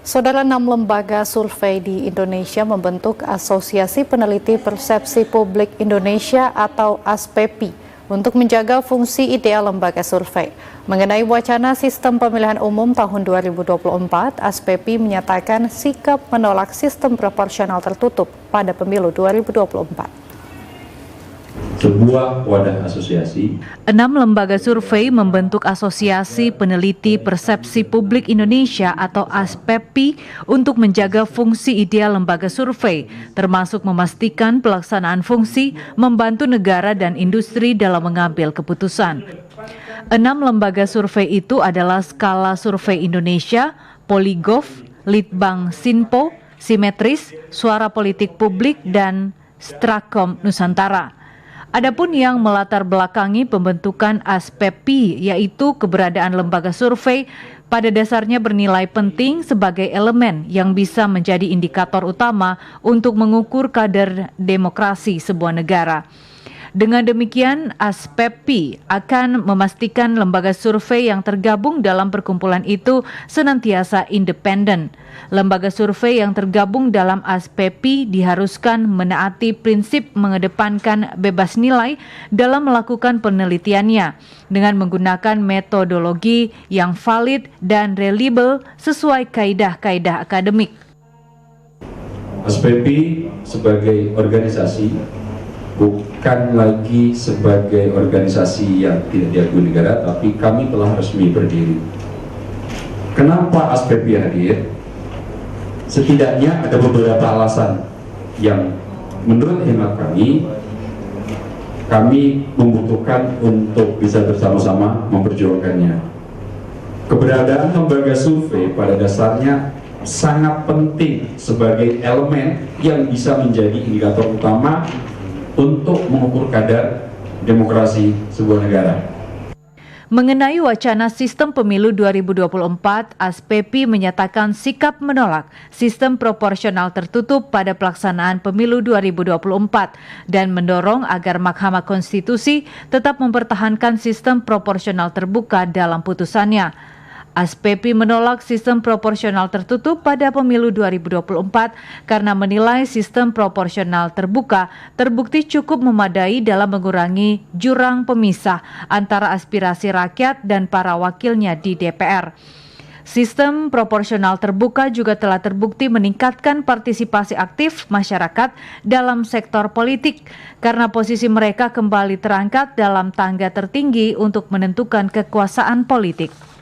Saudara, 6 lembaga survei di Indonesia membentuk Asosiasi Peneliti Persepsi Publik Indonesia atau ASPEPI untuk menjaga fungsi ideal lembaga survei. Mengenai wacana sistem pemilihan umum tahun 2024, ASPEPI menyatakan sikap menolak sistem proporsional tertutup pada pemilu 2024. Sebuah wadah asosiasi. 6 lembaga survei membentuk Asosiasi Peneliti Persepsi Publik Indonesia atau ASPEPI untuk menjaga fungsi ideal lembaga survei, termasuk memastikan pelaksanaan fungsi, membantu negara dan industri dalam mengambil keputusan. 6 lembaga survei itu adalah Skala Survei Indonesia, Poligov, Litbang Sinpo, Simetris, Suara Politik Publik, dan Strakom Nusantara. Adapun yang melatar belakangi pembentukan ASPEPI yaitu keberadaan lembaga survei pada dasarnya bernilai penting sebagai elemen yang bisa menjadi indikator utama untuk mengukur kadar demokrasi sebuah negara. Dengan demikian, ASPEPI akan memastikan lembaga survei yang tergabung dalam perkumpulan itu senantiasa independen. Lembaga survei yang tergabung dalam ASPEPI diharuskan menaati prinsip mengedepankan bebas nilai dalam melakukan penelitiannya dengan menggunakan metodologi yang valid dan reliable sesuai kaidah-kaidah akademik. ASPEPI sebagai organisasi bukan lagi sebagai organisasi yang tidak diakui negara, tapi kami telah resmi berdiri. Kenapa ASPEPI hadir? Setidaknya ada beberapa alasan yang menurut hemat kami membutuhkan untuk bisa bersama-sama memperjuangkannya. Keberadaan lembaga survei pada dasarnya sangat penting sebagai elemen yang bisa menjadi indikator utama untuk mengukur kadar demokrasi sebuah negara. Mengenai wacana sistem pemilu 2024, ASPEPI menyatakan sikap menolak sistem proporsional tertutup pada pelaksanaan pemilu 2024 dan mendorong agar Mahkamah Konstitusi tetap mempertahankan sistem proporsional terbuka dalam putusannya. ASPEPI menolak sistem proporsional tertutup pada pemilu 2024 karena menilai sistem proporsional terbuka terbukti cukup memadai dalam mengurangi jurang pemisah antara aspirasi rakyat dan para wakilnya di DPR. Sistem proporsional terbuka juga telah terbukti meningkatkan partisipasi aktif masyarakat dalam sektor politik karena posisi mereka kembali terangkat dalam tangga tertinggi untuk menentukan kekuasaan politik.